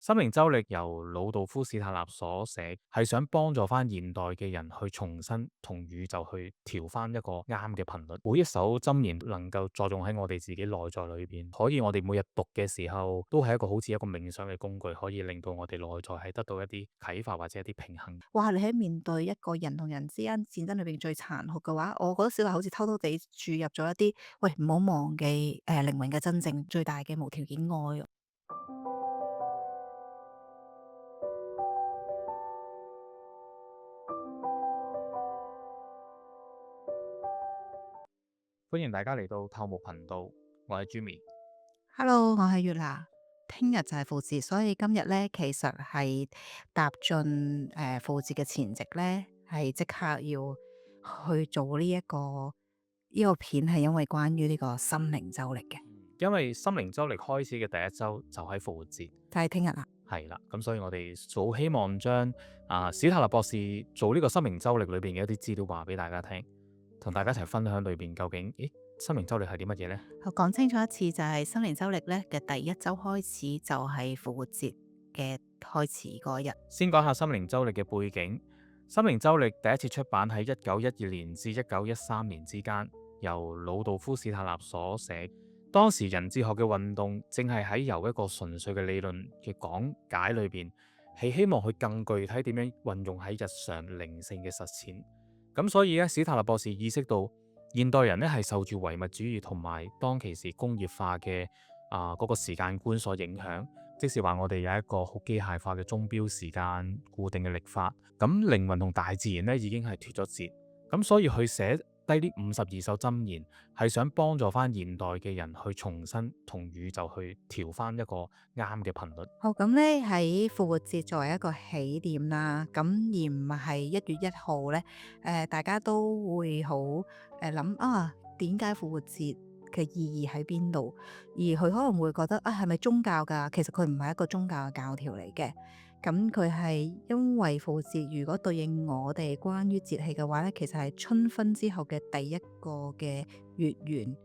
心靈周歷由魯道夫·史塔納所寫，係想幫助翻現代嘅人去重新同宇宙去調翻一個啱嘅頻率。每一首箴言能夠作用喺我哋自己內在裏邊，可以我哋每日讀嘅時候，都係一個好似一個冥想嘅工具，可以令到我哋內在係得到一啲啟發或者一啲平衡。哇！你喺面對一個人同人之間戰爭裏邊最殘酷嘅話，我覺得小達好似偷偷地注入咗一啲，喂，唔好忘記靈魂嘅真正最大嘅無條件愛。歡迎大家嚟到透木頻道，我係 Jimmy。Hello，我係月娜。聽日就係復節，所以今日咧其實係踏進復節嘅前夕咧，係即刻要去做呢個片，係因為關於呢個心靈周歷嘅，因為心靈周歷開始嘅第一周就喺復活節，就係聽日啦。係啦，咁所以我哋好希望將史塔納博士做呢個心靈周歷裏邊嘅一啲資料話俾大家聽，同大家一齊分享裏邊究竟，心靈周歷係啲乜嘢呢？我講清楚一次，就係心靈周歷咧嘅第一周開始就係復活節嘅開始嗰日。先講下心靈周歷嘅背景。心靈周歷第一次出版喺1912年至1913年之間，由魯道夫·史塔納所寫。當時人智學嘅運動正係喺由一個純粹嘅理論嘅講解裏邊，係希望去更具體點樣運用喺日常靈性嘅實踐。咁所以咧，史塔納博士意識到現代人咧係受住唯物主義同埋當其時工業化嘅嗰個時間觀所影響，即是話我哋有一個好機械化嘅鐘錶時間固定嘅曆法，咁靈魂同大自然咧已經係脫咗節，咁所以去寫低呢52首箴言，係想幫助翻現代嘅人去重新同宇宙去調翻一個啱嘅頻率。好，咁咧喺復活節作為一個起點啦，咁而唔係1月1號咧，大家都會好諗啊，點解復活節嘅意義喺邊度？而佢可能會覺得啊，係咪宗教㗎？其實佢唔係一個宗教嘅教條嚟嘅。咁佢係因為復活節，如果對應我哋關於節氣嘅話咧，其實係春分之後嘅第一個嘅月圓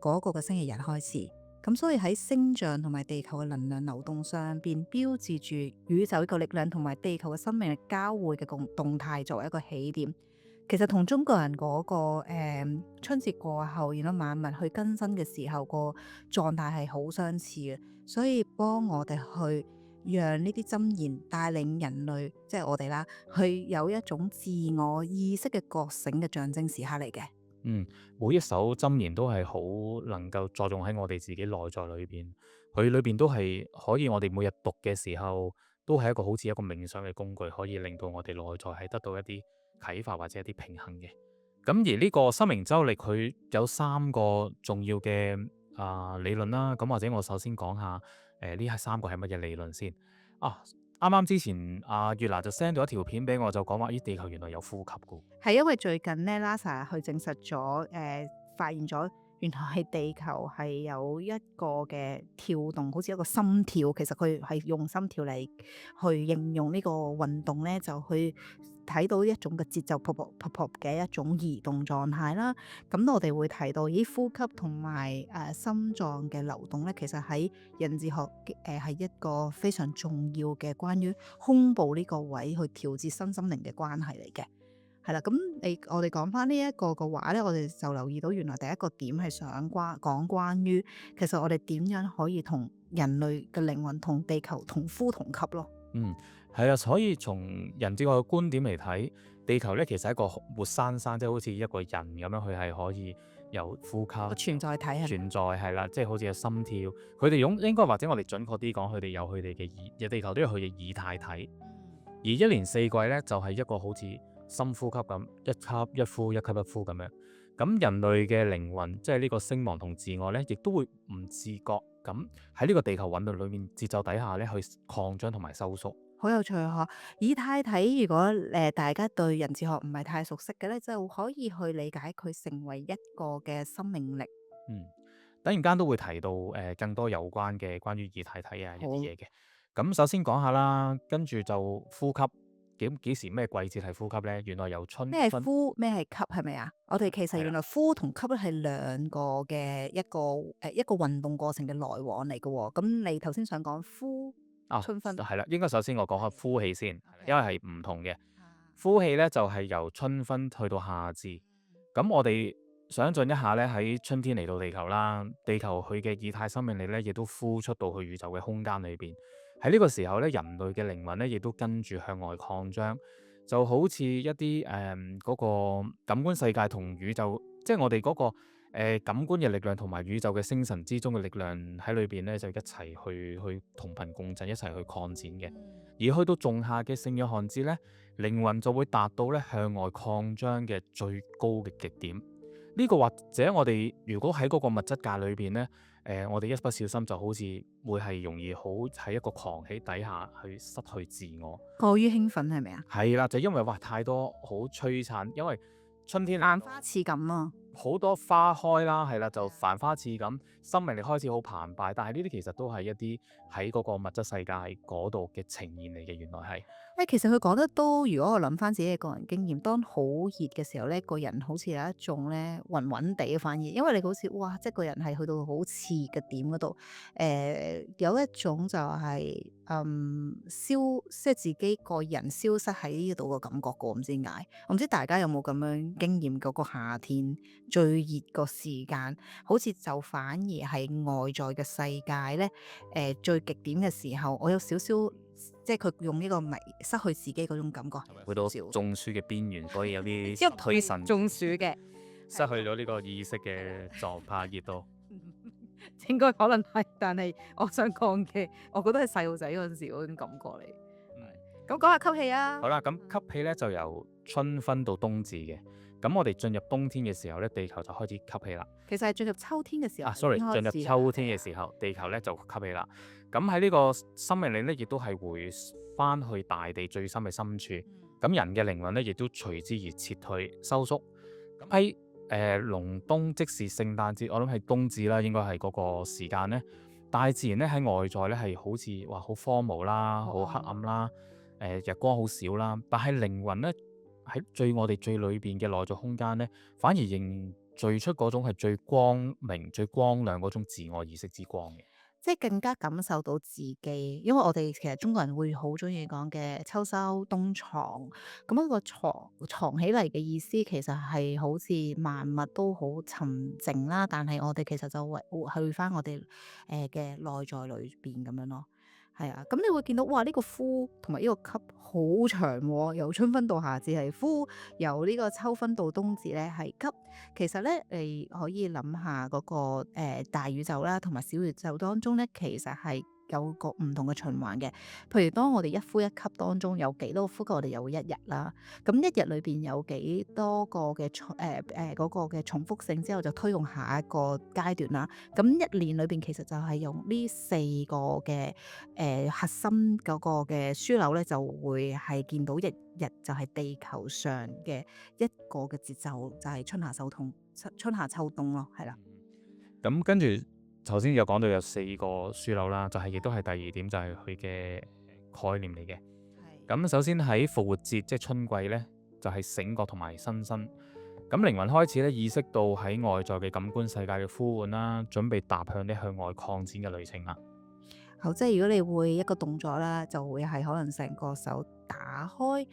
嗰個嘅星期日開始。咁所以喺星象同埋地球嘅能量流動上邊，標誌住宇宙呢個力量同埋地球嘅生命力交匯嘅動態作為一個起點。其實同中國人嗰、春節過後，然後萬物去更新嘅時候個狀態係好相似嘅，所以幫我哋去讓呢啲箴言帶領人類，即係我哋啦，去有一種自我意識嘅覺醒嘅象徵時刻嚟嘅。每一首箴言都係好能夠作用喺我哋自己內在裏邊，佢裏邊都係可以我哋每日讀嘅時候，都係一個好似一個冥想嘅工具，可以令到我哋內在係得到一啲啟發或者一啲平衡嘅。咁而呢個心靈周歷佢有3個重要嘅理論啦。咁或者我首先講下呢係3個係乜嘢理論先啊？啱啱之前月娜就 send 咗一條片俾我，就講話咦，地球原來有呼吸噶。係因為最近咧，NASA 去證實咗，發現咗原來係地球係有一個嘅跳動，好似一個心跳。其實佢係用心跳嚟去應用呢個運動咧，就去睇到一種嘅節奏噗噗噗噗嘅一種移動狀態啦。咁我哋會提到，咦，呼吸同埋心臟嘅流動咧，其實喺人智學係一個非常重要嘅關於胸部呢個位去調節身心靈嘅關係嚟嘅。係啦，咁我哋講翻呢一個嘅話咧，我哋就留意到原來第一個點係想講關於其實我哋點樣可以同人類嘅靈魂同地球同呼同吸咯。係啊，所以從人智學嘅觀點嚟睇，地球咧其實係一個活生生，即係好似一個人咁樣，佢係可以有呼個吸、存在體係咪？存在係啦，即係好似有心跳。佢哋應該或者我哋準確啲講，佢哋有佢哋嘅地球都有佢嘅以太體。而一年四季咧就係一個好似深呼吸咁，一吸一呼，一吸一呼咁樣。咁人類嘅靈魂，即係呢個聲望同自我咧，亦都會唔自覺咁喺呢個地球韻律裏面節奏底下咧去擴張同埋收縮。好有趣啊！以太體如果大家對人智學唔係太熟悉嘅咧，就可以去理解佢成為一個嘅生命力。嗯，等陣間都會提到更多有關嘅關於以太體啊一啲嘢嘅。咁首先講下啦，跟住就呼吸，幾時咩季節係呼吸呢？原來由春咩係分呼，咩係吸，係咪啊？我哋其實係啦。原來呼同吸咧係兩個嘅一個運動過程嘅來往嚟嘅喎。咁你頭先想講呼。啊，春分係啦，應該首先我講下呼氣先，因 OK 為係唔同嘅。啊呼氣咧就係由春分去到夏至。咁我哋想象一下咧，喺春天嚟到地球啦，地球佢嘅液態生命力咧，亦都呼出到去宇宙嘅空間裏邊。喺呢個時候咧，人類嘅靈魂咧，亦都跟住向外擴張，就好似一啲嗰個感官世界同宇宙，即係我哋嗰個感官嘅力量同埋宇宙嘅星辰之中嘅力量喺裏邊咧，就一齊去同頻共振，一齊去擴展嘅。而去到仲夏嘅聖約翰節咧，靈魂就會達到咧向外擴張嘅最高嘅極點。呢個或者我哋如果喺嗰個物質界裏邊咧，我哋一不小心就好似會係容易好喺一個狂喜底下去失去自我。過於興奮係咪啊？係啦，就因為哇太多好璀璨，因為春天蘭花似錦啊！好多花開啦，係啦，就繁花似錦，生命力開始好澎湃。但係呢啲其實都係一啲喺嗰個物質世界嗰度嘅呈現嚟嘅，原來係。其實佢講得都，如果我諗翻自己嘅個人經驗，當好熱嘅時候咧，個人好似有一種咧暈暈地，反而因為你好似哇，即係個人係去到好熾嘅點嗰度，有一種就係、即係自己個人消失喺呢度嘅感覺過，唔知點解。我唔知大家有冇咁樣經驗嗰個夏天最熱個時間，好似就反而係外在嘅世界咧，最極點嘅時候，我有少少。即係佢用呢個迷失去自己嗰種感覺，去到少中暑嘅邊緣，所以有啲因為推神，中暑嘅，失去咗呢個意識嘅狀態，熱到。應該可能係，但係我想講嘅，我覺得係細路仔嗰陣時嗰種感覺嚟。咁講下吸氣啊！好啦，咁吸氣咧就由春分到冬至嘅。咁我哋進入冬天嘅時候咧，地球就開始吸氣啦。其實係進入秋天嘅時候。sorry，已經開進入始秋天嘅時候，地球咧就吸氣啦。咁喺呢個生命力咧，亦都係回翻去大地最深嘅深處。咁人嘅靈魂咧，亦都隨之而撤退收縮。咁喺隆冬，即是聖誕節，我諗係冬至啦，應該係嗰個時間咧。大自然咧喺外在咧係好似話好荒蕪啦，好黑暗啦，日光好少啦。但係靈魂咧喺我哋最裏邊嘅內在空間咧，反而凝聚出嗰種係最光明、最光亮嗰種自我意識之光嘅。即係更加感受到自己，因為我哋其實中國人會好中意講嘅秋收冬藏，咁一個藏起嚟嘅意思，其實係好似萬物都好沉靜啦，但係我哋其實就會去翻我哋嘅內在裏邊咁樣咯。係啊，咁你會見到哇，呢個呼同埋呢個吸好長喎，由春分到夏至係呼，由呢個秋分到冬至咧係吸。其實咧，你可以諗下嗰個大宇宙啦，同埋小宇宙當中咧，其實係有個唔同嘅循環嘅。譬如當我哋一呼一吸當中有幾多個呼吸，我哋有一日啦。咁一日裏邊有幾多個嘅嗰個嘅重複性之後，就推用下一個階段啦。咁一年裏邊其實就係用呢四個嘅核心嗰個嘅樞紐咧，就會係見到一日就係地球上嘅一個嘅節奏，就係春夏秋冬，春夏秋冬咯，係啦。咁跟住頭先有講到有四個樞紐啦，就係亦都係第二點，就係佢嘅概念嚟嘅。咁首先喺復活節即係春季咧，就係醒覺同埋新生。咁靈魂開始咧意識到喺外在嘅感官世界嘅呼喚啦，準備踏向咧向外擴展嘅旅程啦。好，即係如果你會一個動作啦，就會係可能成個手打開，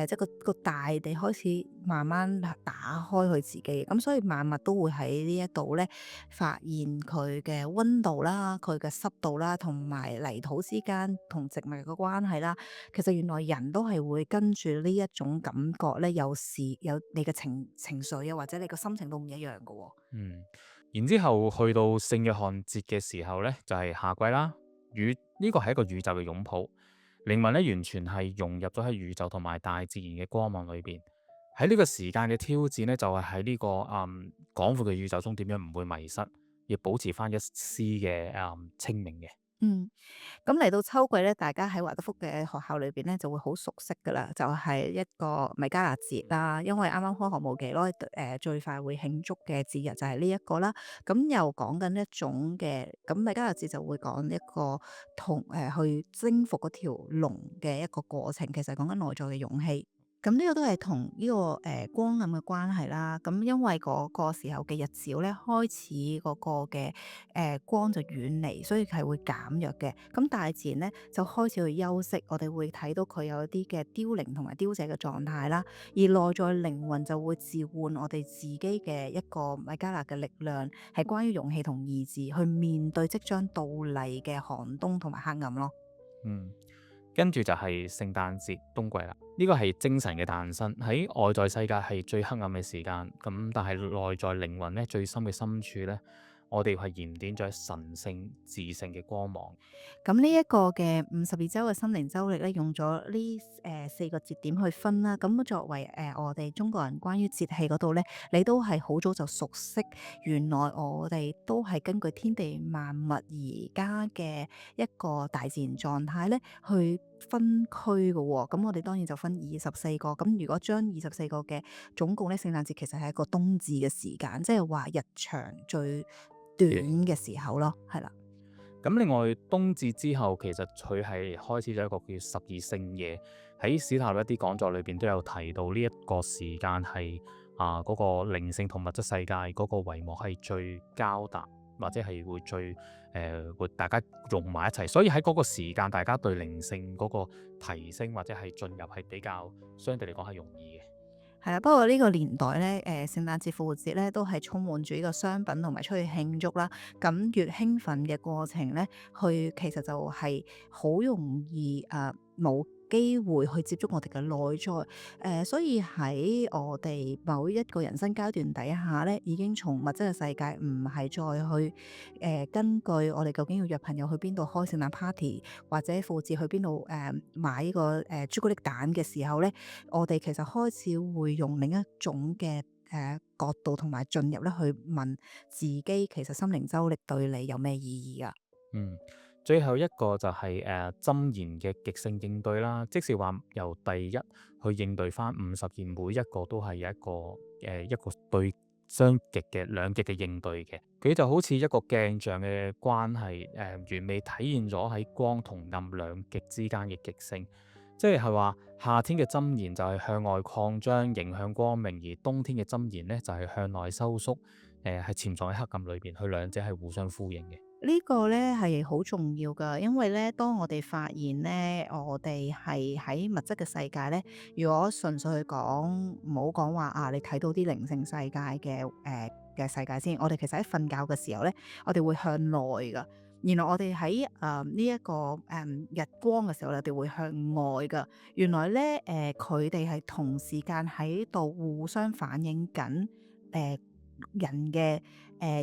即係個大地開始慢慢打開佢自己，咁所以萬物都會喺呢一度咧發現佢嘅溫度啦、佢嘅濕度啦，同埋泥土之間同植物嘅關係啦。其實原來人都係會跟住呢一種感覺咧，有時有你嘅情緒啊，或者你個心情都唔一樣㗎喎。然之後去到聖約翰節嘅時候咧，就係夏季啦。呢個係一個宇宙嘅擁抱，靈魂咧完全係融入咗喺宇宙同埋大自然嘅光芒裏邊。喺呢個時間嘅挑戰咧，就係喺呢個廣闊嘅宇宙中點樣唔會迷失，亦保持翻一絲嘅清明嘅。咁嚟到秋季咧，大家喺華德福嘅學校裏邊咧就會好熟悉噶啦，就係一個米迦勒節啦。因為啱啱開學冇幾耐，最快會慶祝嘅節日就係呢一個啦。咁又講緊一種嘅，咁米迦勒節就會講一個去征服嗰條龍嘅一個過程，其實講緊內在嘅勇氣。咁呢個都係同呢個光暗嘅關係啦。咁因為嗰個時候嘅日照咧，開始嗰個嘅光就遠離，所以係會減弱嘅。咁大自然咧就開始去休息，我哋會睇到佢有一啲嘅凋零同埋凋謝嘅狀態啦。而內在靈魂就會召喚我哋自己嘅一個米迦勒嘅力量，係關於勇氣同意志去面對即將到嚟嘅寒冬同埋黑暗咯。嗯，跟住就係聖誕節冬季啦。呢個係精神嘅誕生，喺外在世界係最黑暗嘅時間，咁但係內在靈魂咧最深嘅深處咧，我哋係燃點咗神聖自性嘅光芒。咁呢一個嘅52週嘅心靈周歷咧，用咗呢4個節點去分啦。咁作為我哋中國人關於節氣嗰度咧，你都係好早就熟悉，原來我哋都係根據天地萬物而家嘅一個大自然狀態咧去分區嘅喎。咁我哋當然就分24個。咁如果將24個嘅總共咧，聖誕節其實係一個冬至嘅時間，即係話日長最短嘅時候咯，係啦。咁另外冬至之後，其實佢係開始咗一個叫十二聖夜，喺史塔納一啲講座裏邊都有提到呢一個時間係嗰個靈性同物質世界嗰個帷幕係最交搭，或者係會最會大家融埋一齊，所以喺嗰個時間，大家對靈性嗰個提升或者係進入係比較相對嚟講係容易嘅。係啦，不過呢個年代咧，聖誕節、復活節咧，都係充滿住呢個商品同埋出去慶祝啦。咁越興奮嘅過程咧，其實就係好容易冇機會去接觸我哋嘅內在。所以喺我哋某一個人生階段底下咧，已經從物質嘅世界唔係再去根據我哋究竟要約朋友去邊度開聖誕 party，或者復活節去邊度買呢個朱古力蛋嘅時候咧，我哋其實開始會用另一種嘅角度同埋進入咧去問自己，其實心靈周歷對你有咩意義啊？嗯，最後一個就係箴言嘅極性應對啦，即是話由第一去應對翻50件，每一個都係有一個對相極嘅兩極嘅應對嘅，佢就好似一個鏡像嘅關係，完美體現咗喺光同暗兩極之間嘅極性，即係話夏天嘅箴言就係向外擴張，迎向光明，而冬天嘅箴言呢，就係向內收縮，係潛藏喺黑暗裏邊，佢兩者係互相呼應嘅。呢個咧係好重要噶，因為咧，當我哋發現咧，我哋係喺物質嘅世界咧，如果純粹去講，唔好講話你睇到啲靈性世界嘅世界先，我哋其實喺瞓覺嘅時候咧，我哋會向內噶。原來我哋喺呢一個日光嘅時候，我哋會向外噶。原來咧佢哋係同時間喺度互相反映緊人嘅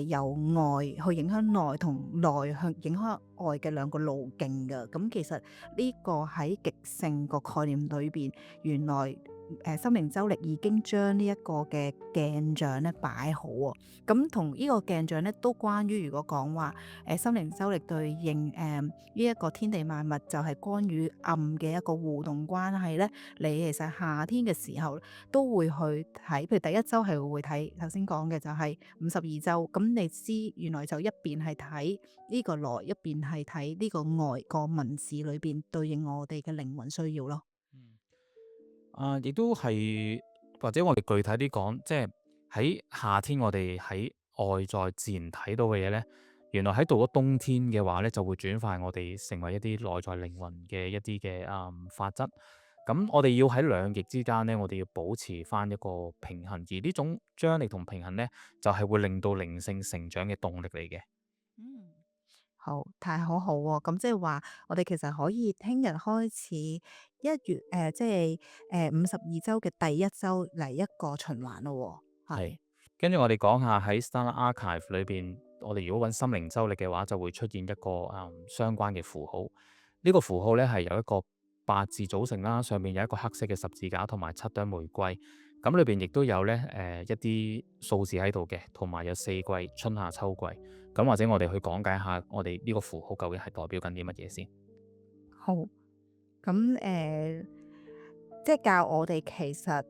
由外去影響內同內向影響外嘅兩個路徑㗎。咁其實呢個喺極性個概念裏邊，原來心靈周歷已經將呢一個嘅鏡像咧擺好喎。咁同呢個鏡像咧都關於，如果講話心靈周歷對應呢一個天地萬物就係光與暗嘅一個互動關係咧，你其實夏天嘅時候都會去睇，譬如第一週係會睇頭先講嘅就係52週，咁你知原來就一邊係睇呢個內，一邊係睇呢個外個文字裏邊對應我哋嘅靈魂需要咯。亦都係或者我哋具體啲講，即係喺夏天我哋喺外在自然睇到嘅嘢呢，原來喺到咗冬天嘅話呢，就會轉化我哋成為一啲內在靈魂嘅一啲嘅法則。咁我哋要喺兩極之間呢，我哋要保持翻一個平衡，而呢種張力同平衡呢，就係會令到靈性成長嘅動力嚟嘅。嗯，好，太好喎！咁即係話，我哋其實可以聽日開始1月即係52週嘅第一週嚟一個循環咯喎。係，係。跟住我哋講下喺 Stella Archive 裏邊，我哋如果揾心靈周歷嘅話，就會出現一個相關嘅符號。呢個符號咧係由一個八字組成啦，上面有一個黑色嘅十字架同埋7朵玫瑰。咁裏邊亦都有咧一啲數字喺度嘅，同埋有4季春夏秋季。咁或者我哋去講解下我哋呢個符號究竟係代表緊啲乜嘢先。好，咁即係教我哋其實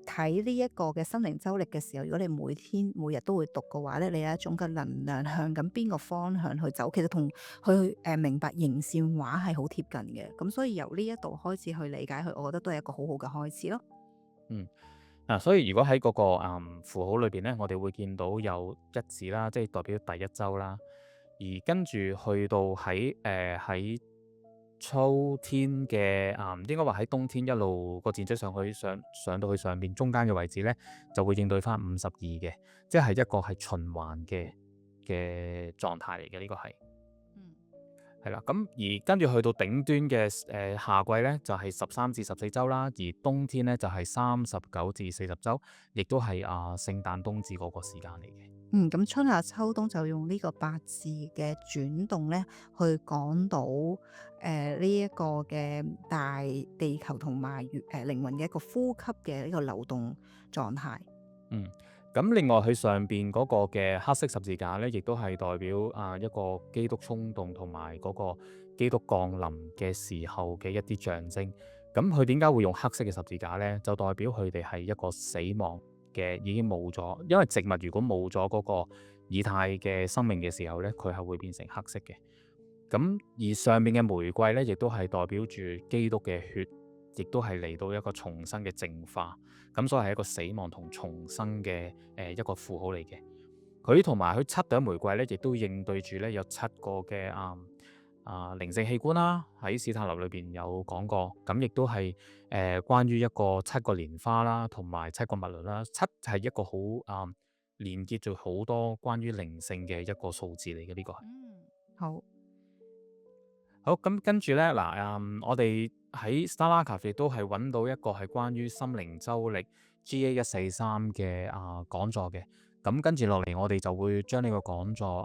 睇呢一個嘅心靈周歷嘅時候，如果你每天每日都會讀嘅話咧，你有一種嘅能量向緊邊個方向去走，其實同去明白形線畫係好貼近嘅。咁所以由呢一度開始去理解佢，我覺得都係一個好好嘅開始咯。嗯。所以如果喺嗰、個符號裏邊咧，我哋會見到有一字啦，即係代表第一週啦。而跟住去到喺秋天嘅應該話喺冬天一路個箭嘴上到去上邊中間嘅位置咧，就會應對翻52嘅，即係一個係循環嘅狀態嚟嘅，呢個係。嗯係啦，咁而跟住去到頂端嘅夏季咧，就係13至14週啦，而冬天咧就係39至40週，亦都係聖誕冬至嗰個時間嚟嘅。咁春夏秋冬就用呢個八字嘅轉動咧，去講到呢一個嘅大地球同埋靈魂嘅一個呼吸嘅呢個流動狀態。嗯，咁另外佢上邊嗰個嘅黑色十字架咧，亦都係代表一個基督衝動同埋嗰個基督降臨嘅時候嘅一啲象徵。咁佢點解會用黑色嘅十字架咧？就代表佢哋係一個死亡嘅已經冇咗，因為植物如果冇咗嗰個以太嘅生命嘅時候咧，佢係會變成黑色嘅。咁而上面嘅玫瑰咧，亦都係代表住基督嘅血，亦都係嚟到一個重生嘅淨化。咁所以係一個死亡同重生嘅一個符號嚟嘅。佢同埋佢7朵玫瑰咧，亦都應對住咧有7個嘅靈性器官啦。喺史泰納裏邊有講過，咁亦都係關於一個7個蓮花啦，同埋7個脈輪啦。7係一個好連結住好多關於靈性嘅一個數字嚟嘅，呢個係。好。好，咁跟住咧我哋喺 Star Archive 亦都係揾到一個係關於心靈周歷 GA143嘅講座嘅。咁跟住落嚟，我哋就會將呢個講座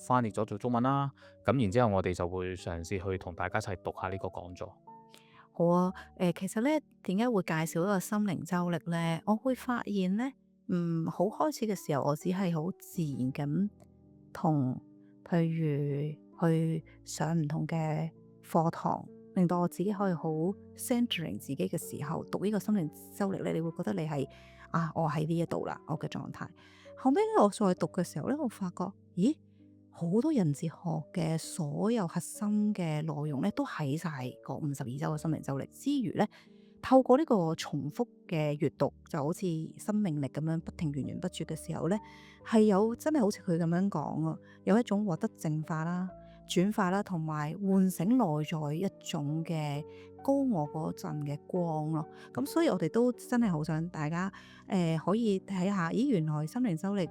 翻譯咗做中文啦。咁然之後，我哋就會嘗試去同大家一齊讀下呢個講座。好啊，其實咧點解會介紹一個心靈周歷咧？我會發現咧，好開始嘅時候，我只係好自然咁同，譬如去上唔同嘅課堂，令到我自己可以好 centering 自己嘅時候，讀呢個心靈周歷咧，你會覺得你係我喺呢一度啦，我嘅狀態。後尾咧，我再讀嘅時候咧，我發覺，咦？好多人智學嘅所有核心嘅內容咧，都喺晒個52周嘅心靈周歷之餘咧，透過呢個重複嘅閱讀，就好似生命力咁樣不停源源不絕嘅時候咧，係有真係好似佢咁樣講啊，有一種獲得淨化啦、轉化啦，同埋喚醒內在一種嘅高我嗰陣嘅光咯。咁所以我哋都真係好想大家可以睇下，咦，原來心靈周歷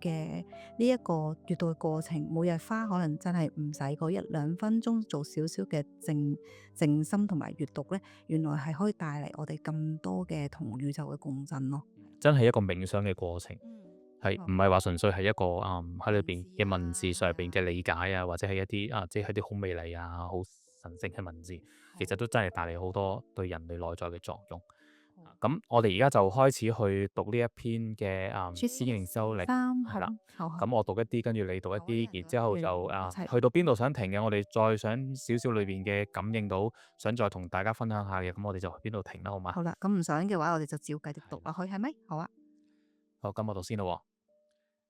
嘅呢一個閱讀嘅過程，每日花可能真係唔使個1-2分鐘做少少嘅靜心同埋閱讀咧，原來係可以帶嚟我哋咁多嘅同宇宙嘅共振咯。真係一個冥想嘅過程，係好唔係話純粹係一個喺裏邊嘅文文字字上邊嘅啊理解啊，或者係一啲即係一啲好美麗好神聖嘅文字，其實都真係帶嚟好多對人類內在嘅作用。咁我哋而家就開始去讀呢一篇嘅心靈周歷，係啦。好咁我讀一啲，跟住你讀一啲，然之後就齊去到邊度想停嘅，我哋再想少少裏邊嘅感應到，想再同大家分享下嘅，咁我哋就去邊度停啦，好嘛？好啦，咁唔想嘅話，我哋就照繼續讀落去，係咪？好啊。好，咁我讀先啦喎。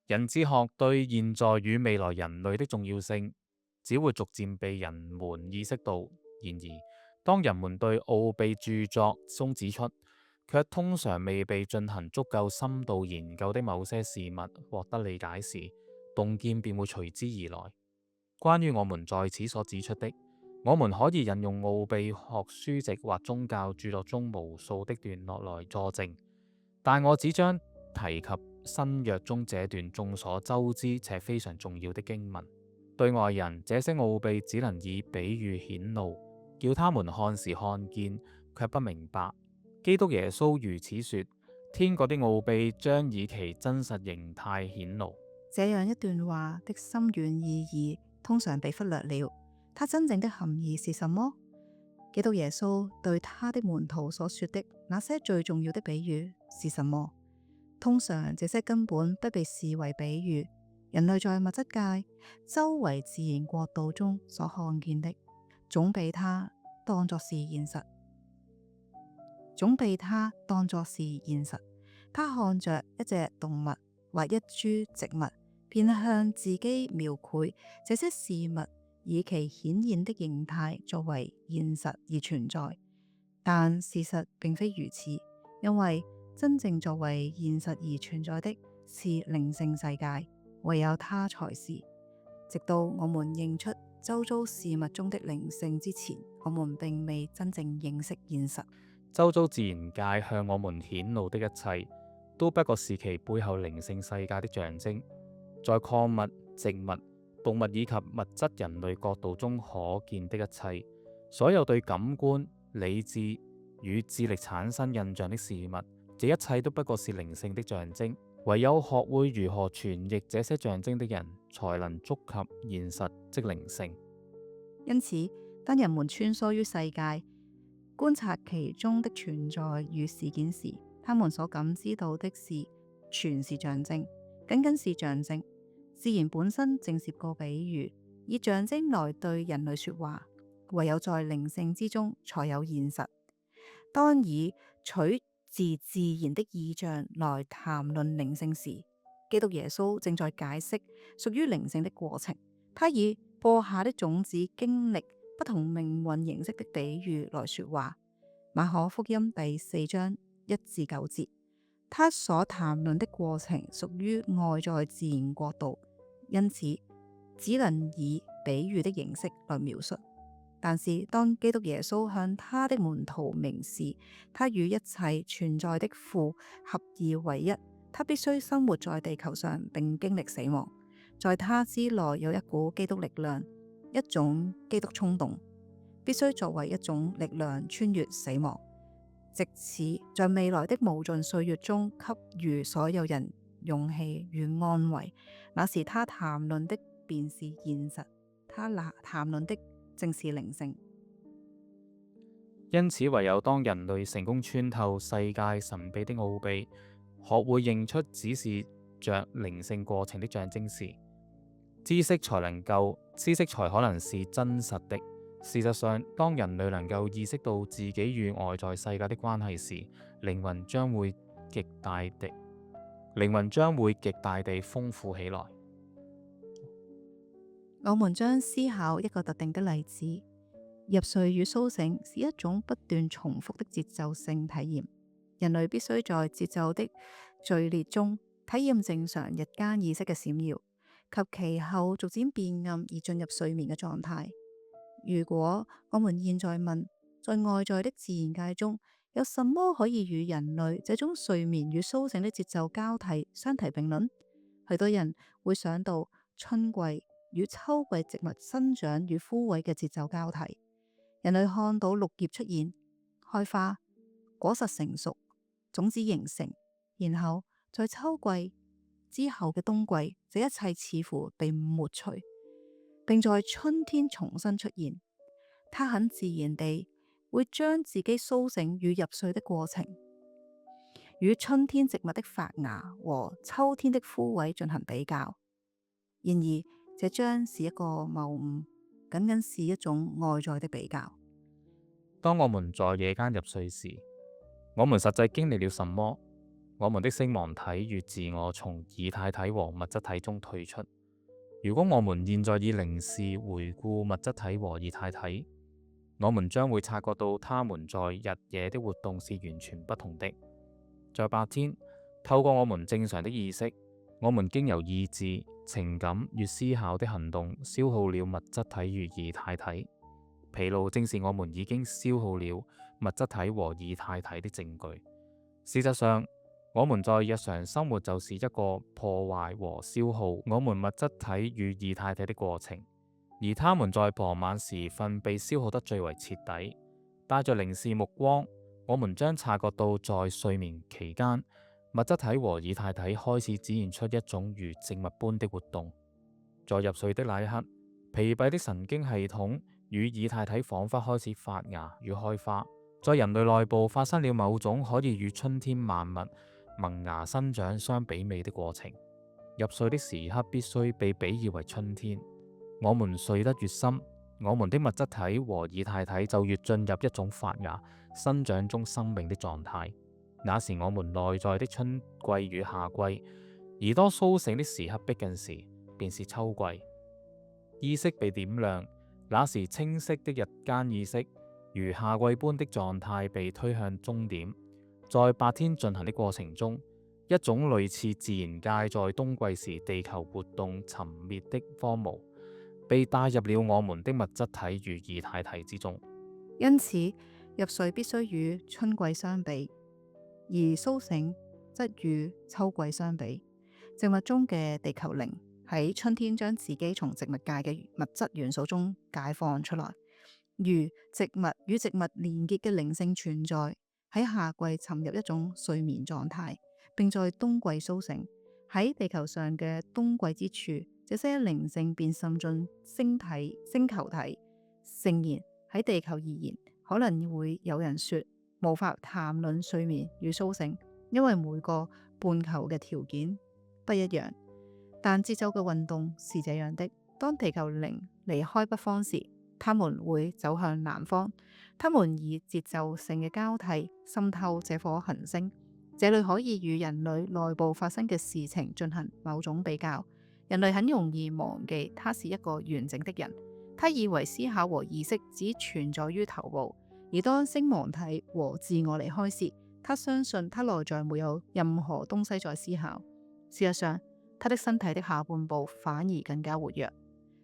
人智學對現在與未來人類的重要性，只會逐漸被人們意識到。然而，當人們對奧秘著作中指出，卻通常未被進行足夠深度研究的某些事物獲得理解時，洞見便會隨之而來。關於我們在此所指出的，我們可以引用奧秘學書籍或宗教著作中無數的段落來佐證，但我只將提及新約中這段眾所周知且非常重要的經文。對外人，這些奧秘只能以比喻顯露，叫他們看時看見，卻不明白。基督耶穌如此說：天國的奧秘將以其真實形態顯露。這樣一段話的深遠意義通常被忽略了。它真正的含義是什麼？基督耶穌對他的門徒所說的那些最重要的比喻是什麼？通常這些根本不被視為比喻。人類在物質界、周圍自然國度中所看見的，總被他當作是現實。他看着一隻動物或一株植物，便向自己描繪這些事物以其顯現的形態作為現實而存在。但事實並非如此。因為真正作為現實而存在的是靈性世界，唯有它才是。直到我們認出周遭事物中的靈性之前，我們並未真正認識現實。周遭自然界向我們顯露的一切，都不過是其背後靈性世界的象徵。在礦物、植物、動物以及物質人類角度中可見的一切，所有對感官、理智與智力產生印象的事物，這一切都不過是靈性的象徵。唯有學會如何傳譯這些象徵的人，才能觸及現實即靈性。因此，當人們穿梭於世界，觀察其中的存在與事件時，他們所感知到的是全是象徵，僅僅是象徵。自然本身正是個比喻，以象徵來對人類說話。唯有在靈性之中，才有現實。當以取自自然的意象來談論靈性時，基督耶穌正在解釋屬於靈性的過程。他以播下的種子經歷不同命運形式的比喻來說話。馬可福音第4章1至9節，他所談論的過程屬於外在自然國度，因此只能以比喻的形式來描述。但是當基督耶穌向他的門徒明示，他與一切存在的父合而為一，他必須生活在地球上並經歷死亡。在他之內有一股基督力量，一種基督衝動，必須作為一種力量穿越死亡，藉此在未來的無盡歲月中給予所有人勇氣與安慰。那時他談論的便是現實，他談論的正是靈性。因此，唯有當人類成功穿透世界神秘的奧秘，學會認出只是着靈性過程的象徵時，知識才可能是真實的。事實上，當人類能夠意識到自己與外在世界的關係時，靈魂將會極大地豐富起來。我們將思考一個特定的例子：入睡與甦醒是一種不斷重複的節奏性體驗。人類必須在節奏的序列中體驗正常日間意識嘅閃耀，及其後逐漸變暗而進入睡眠嘅狀態。如果我們現在問，在外在的自然界中有什麼可以與人類這種睡眠與甦醒的節奏交替相提並論？許多人會想到春季與秋季植物生長與枯萎嘅節奏交替。人類看到綠葉出現、開花、果實成熟、種子形成，然後在秋季之後嘅冬季，這一切似乎被抹除，並在春天重新出現。它很自然地會將自己甦醒與入睡的過程，與春天植物的發芽和秋天的枯萎進行比較。然而，這將是一個謬誤，僅僅是一種外在的比較。當我們在夜間入睡時，我們實際經歷了什麼？我們的星芒體與自我從以太體和物質體中退出。如果我們現在以靈視回顧物質體和以太體，我們將會察覺到它們在日夜的活動是完全不同的。在白天，透過我們正常的意識，我們經由意志、情感與思考的行動消耗了物質體與以太體。疲勞正是我們已經消耗了物質體和以太體的證據。事實上，我們在日常生活就是一個破壞和消耗我們物質體與以太體的過程，而他們在傍晚時分被消耗得最為徹底。帶着靈視目光，我們將察覺到在睡眠期間，物質體和以太體開始展現出一種如植物般的活動。在入睡的那一刻，疲憊的神經系統與以太體仿佛開始發芽與開花，在人類內部發生了某種可以與春天萬物萌芽生長相媲美的過程。入睡的時刻必須被比喻為春天。我們睡得越深，我們的物質體和以太體就越進入一種發芽、生長中生命的狀態。那時我們內在的春季與夏季，而當甦醒的時刻逼近時，便是秋季。意識被點亮，那時清晰的日間意識如夏季般的狀態被推向終點。在白天進行的過程中，一種類似自然界在冬季時地球活動沉滅的荒蕪，被帶入了我們的物質體與液態體之中。因此，入睡必須與春季相比，而蘇醒則與秋季相比。植物中嘅地球靈喺春天將自己從植物界嘅物質元素中解放出來，如植物與植物連結嘅靈性存在，喺夏季沉入一種睡眠狀態，並在冬季蘇醒。喺地球上嘅冬季之處，這些靈性便滲進星球體。誠然，喺地球而言，可能會有人說無法談論睡眠與蘇醒，因為每個半球嘅條件不一樣。但節奏嘅運動是這樣的：當地球靈離開北方時，他們會走向南方。他們以節奏性嘅交替滲透這顆行星，這裏可以與人類內部發生嘅事情進行某種比較。人類很容易忘記他是一個完整的人，他以為思考和意識只存在於頭部，而當星芒體和自我離開時，他相信他內在沒有任何東西在思考。事實上，他的身體的下半部反而更加活躍，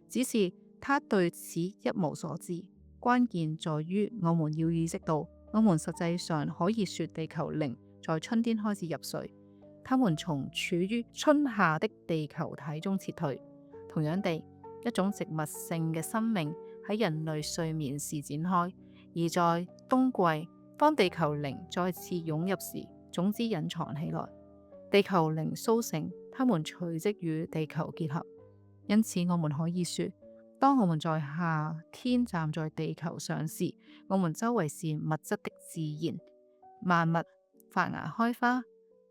只是他對此一無所知。關鍵在於我們要意識到，我們實際上可以說地球靈在春天開始入睡，他們從處於春夏的地球體中撤退。同樣地，一種植物性嘅生命喺人類睡眠時展開，而在冬季，當地球靈再次湧入時，種子隱藏起來。地球靈蘇醒，他們隨即與地球結合。因此，我們可以說，當我們在夏天站在地球上時，我們周圍是物質的自然，萬物發芽開花，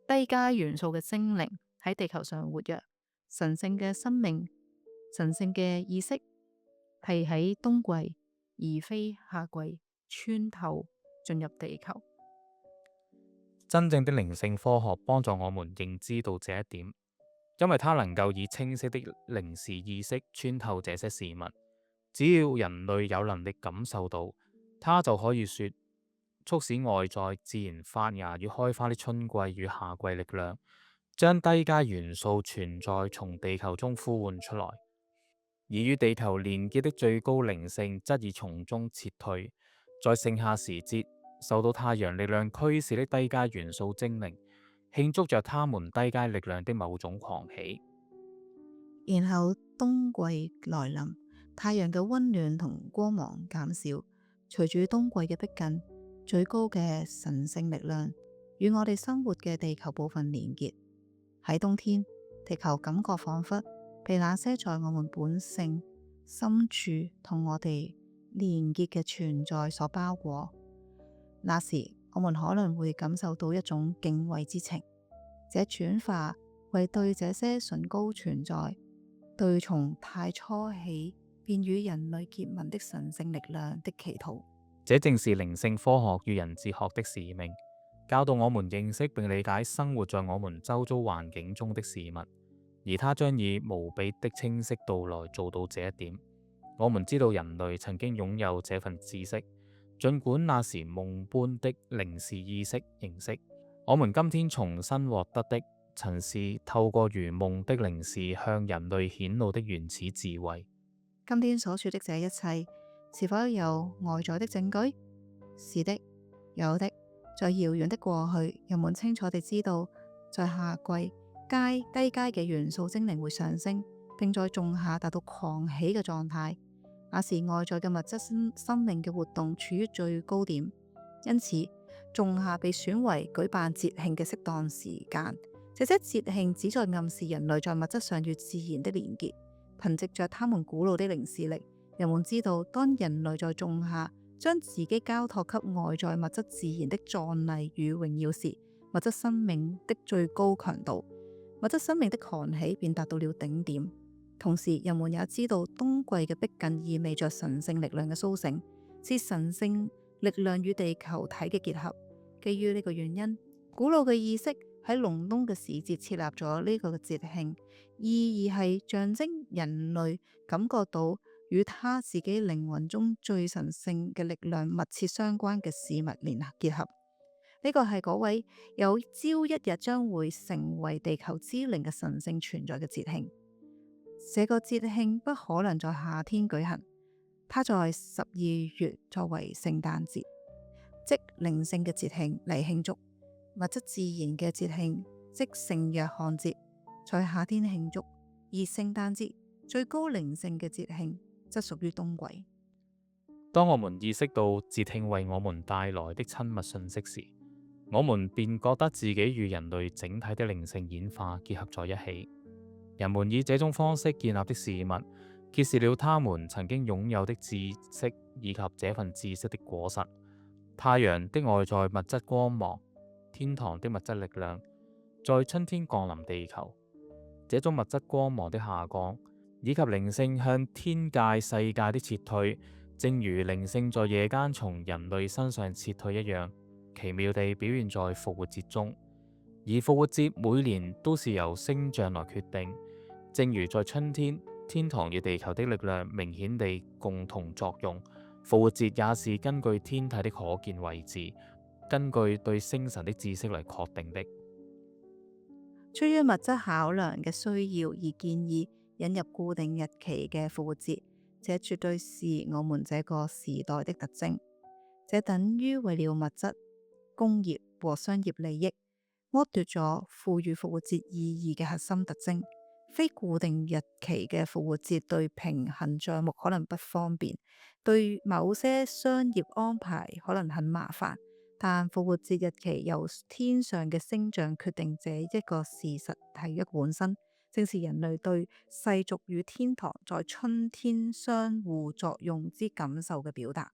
低階元素嘅精靈喺地球上活躍，神聖嘅生命、神聖嘅意識係喺冬季而非夏季穿透進入地球。真正的靈性科學幫助我們認知到這一點，因為它能夠以清晰的靈視意識穿透這些事物。只要人類有能力感受到，它就可以說，促使外在自然發芽與開花的春季與夏季力量，將低階元素存在從地球中呼喚出來，而與地球連結的最高靈性則已從中撤退。在盛夏時節，受到太陽力量驅使的低階元素精靈，慶祝着他們低階力量的某種狂喜。然後冬季來臨，太陽嘅溫暖同光芒減少，隨住冬季嘅逼近，最高嘅神聖力量與我哋生活嘅地球部分連結。喺冬天，地球感覺彷彿被那些在我們本性深處同我哋連結嘅存在所包裹。那時，我們可能會感受到一種敬畏之情，這轉化為對這些崇高存在，對從太初起便與人類結盟的神聖力量的祈禱。這正是靈性科學與人智學的使命，教導我們認識並理解生活在我們周遭環境中的事物，而它將以無比的清晰度來做到這一點。我們知道人類曾經擁有這份知識，儘管那時夢般的靈視意識形式，我們今天重新獲得的，曾是透過如夢的靈視向人類顯露的原始智慧。今天所說的這一切，是否有外在的證據？是的，有的。在遙遠的過去，人們清楚地知道，在夏季，低階嘅元素精靈會上升，並在仲夏達到狂喜嘅狀態。那時外在嘅物質生命嘅活動處於最高點，因此仲夏被選為舉辦節慶嘅適當時間。這些節慶旨在暗示人類在物質上與自然的連結。憑藉着他們古老的靈視力，人們知道，當人類在仲夏將自己交託給外在物質自然的壯麗與榮耀時，物質生命的最高強度，物質生命的狂喜便達到了頂點。同時，人們也知道冬季嘅逼近意味着神聖力量嘅甦醒，是神聖力量與地球體嘅結合。基於呢個原因，古老嘅意識喺隆冬嘅時節設立咗呢個節慶，意義係象徵人類感覺到與他自己靈魂中最神聖嘅力量密切相關嘅事物結合。呢個係嗰位有朝一日將會成為地球之靈嘅神聖存在嘅節慶。這個節慶不可能在夏天舉行，它在12月作為聖誕節，即靈性嘅節慶嚟慶祝；物質自然嘅節慶，即聖約翰節，在夏天慶祝；而聖誕節最高靈性嘅節慶，則屬於冬季。當我們意識到節慶為我們帶來的親密訊息時，我們便覺得自己與人類整體的靈性演化結合在一起。人們以這種方式建立的事物，揭示了他們曾經擁有的知識以及這份知識的果實。太陽的外在物質光芒，天堂的物質力量，在春天降臨地球。這種物質光芒的下降，以及靈性向天界世界的撤退，正如靈性在夜間從人類身上撤退一樣，奇妙地表現在復活節中。而復活節每年都是由星象來決定。正如在春天，天堂與地球的力量明顯地共同作用，復活節也是根據天體的可見位置，根據對星神的知識來確定的。出於物質考量嘅需要而建議引入固定日期嘅復活節，這絕對是我們這個時代的特徵。這等於為了物質、工業和商業利益，剝奪咗賦予復活節意義嘅核心特徵。非固定日期嘅復活節對平衡帳目可能不方便，對某些商業安排可能很麻煩，但復活節日期由天上嘅星象決定這一個事實係一本身，正是人類對世俗與天堂在春天相互作用之感受嘅表達。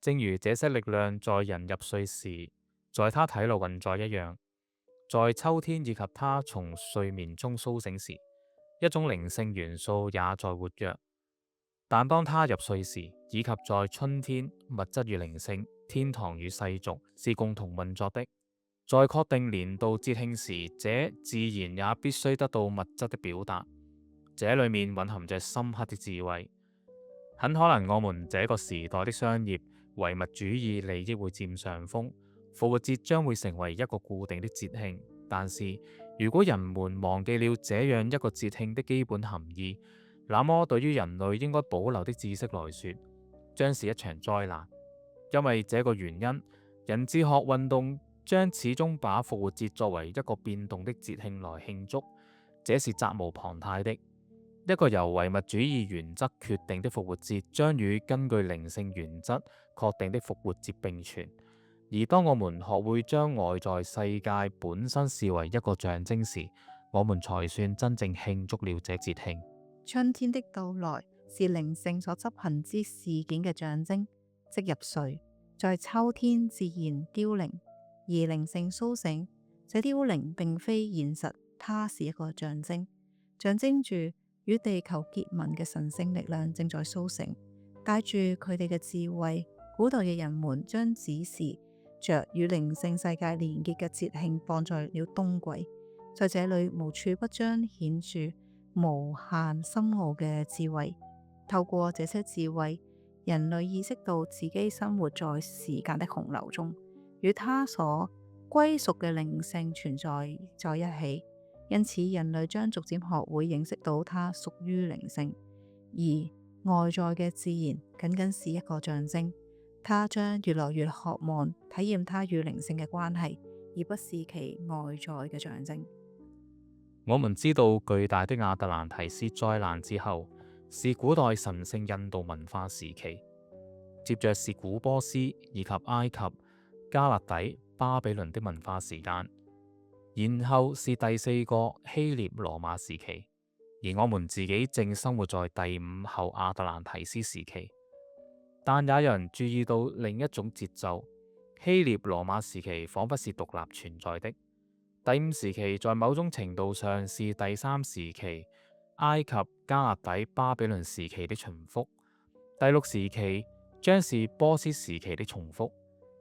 正如這些力量在人入睡時，在他體內運作一樣，在秋天以及他從睡眠中甦醒時，一種靈性元素也在活躍。但當他入睡時，以及在春天，物質與靈性、天堂與世俗是共同運作的。在確定年度節慶時，這自然也必須得到物質的表達。這裡面蘊含着深刻的智慧。很可能我們這個時代的商業唯物主義利益會佔上風，復活節將會成為一個固定的節慶。但是如果人們忘記了這樣一個節慶的基本含義，那麼對於人類應該保留的知識來說，將是一場災難。因為這個原因，人智學運動將始終把復活節作為一個變動的節慶來慶祝，這是責無旁貸的。一個由唯物主義原則決定的復活節，將與根據靈性原則確定的復活節並存。而當我們學會將外在世界本身視為一個象徵時，我們才算真正慶祝了這節慶。春天的到來是靈性所執行之事件嘅象徵，即入睡。在秋天自然凋零，而靈性甦醒。這凋零並非現實，它是一個象徵，象徵住與地球結盟嘅神聖力量正在甦醒，帶住佢哋嘅智慧。古代嘅人們將指示着與靈性世界連結嘅節慶放在了冬季，在這裏無處不彰顯住無限深奧嘅智慧。透過這些智慧，人類意識到自己生活在時間的洪流中，與他所歸屬嘅靈性存在在一起。因此，人類將逐漸學會認識到它屬於靈性，而外在嘅自然僅僅是一個象徵。他將越來越渴望體驗他與靈性嘅關係，而不是其外在嘅象徵。我們知道巨大的亞特蘭提斯災難之後，是古代神聖印度文化時期，接着是古波斯以及埃及、加勒底、巴比倫的文化時間，然後是第四個希臘羅馬時期，而我們自己正生活在第五後亞特蘭提斯時期。但也有人注意到另一種節奏，希臘羅馬時期仿佛是獨立存在的。第五時期在某種程度上是第三時期埃及、加勒底、巴比倫時期的重複，第六時期將是波斯時期的重複，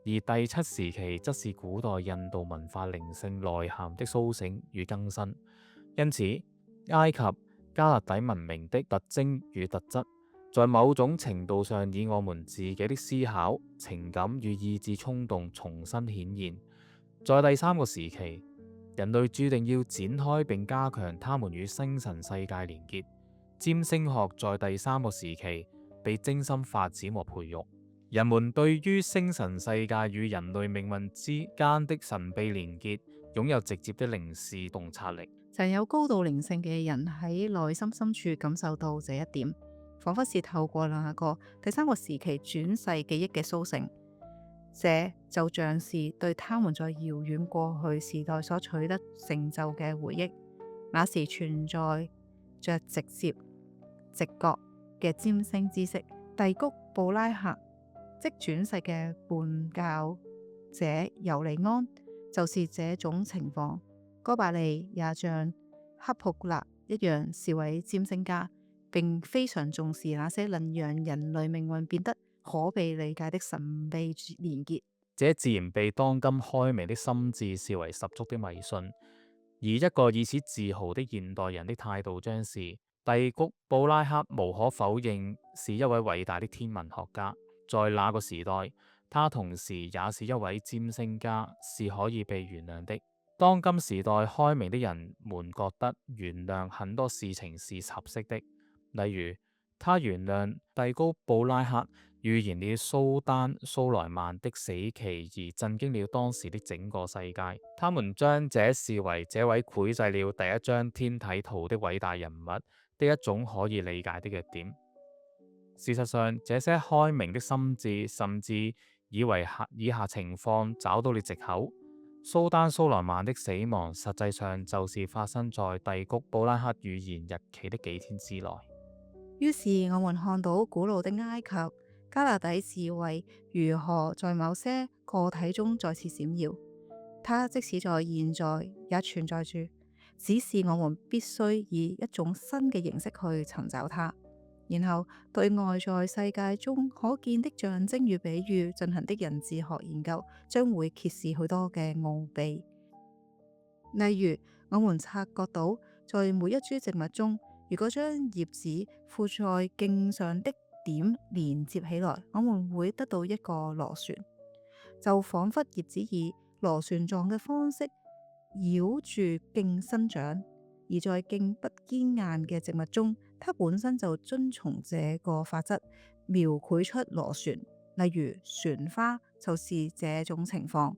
而第七時期則是古代印度文化靈性內涵的甦醒與更新。因此，埃及、加勒底文明的特徵與特質，在某種程度上以我們自己的思考、情感與意志衝動重新顯現。在第三個時期，人類注定要展開並加強他們與星神世界連結。占星學在第三個時期被精心發展和培育，人們對於星神世界與人類命運之間的神秘連結擁有直接的靈視洞察力。就有高度靈性嘅人喺內心深處感受到這一點，彷彿是透過那個第三個時期轉世記憶嘅甦醒。這就像是對他們在遙遠過去時代所取得成就嘅回憶，那時存在着直接直覺嘅占星知識。蒂谷布拉克即轉世嘅叛教者尤利安就是這種情況。哥白尼也像克卜勒一樣是位占星家，並非常重視那些能讓人類命運變得可被理解的神秘連結。這自然被當今開明的心智視為十足的迷信，而一個以此自豪的現代人的態度將是：蒂谷布拉克無可否認是一位偉大的天文學家，在那個時代，他同時也是一位占星家，是可以被原諒的。當今時代開明的人們覺得原諒很多事情是合適的，例如他原諒蒂谷布拉克預言了蘇丹蘇萊曼的死期而震驚了當時的整個世界，他們將這視為這位繪製了第一張天體圖的偉大人物的一種可以理解的弱點。事實上，這些開明的心智甚至以為以下情況找到了藉口：蘇丹蘇萊曼的死亡實際上就是發生在蒂谷布拉克預言日期的幾天之內。於是我們看到古老的埃及加勒底智慧如何在某些個體中再次閃耀，它即使在現在也存在住，只是我們必須以一種新嘅形式去尋找它，然後對外在世界中可見的象徵與比喻進行的人智學研究，將會揭示許多嘅奧秘。例如，我們察覺到在每一株植物中，如果將葉子附在莖上的點連接起來，我們會得到一個螺旋，就仿佛葉子以螺旋狀嘅方式繞住莖生長。而在莖不堅硬嘅植物中，它本身就遵從這個法則，描繪出螺旋。例如旋花就是這種情況。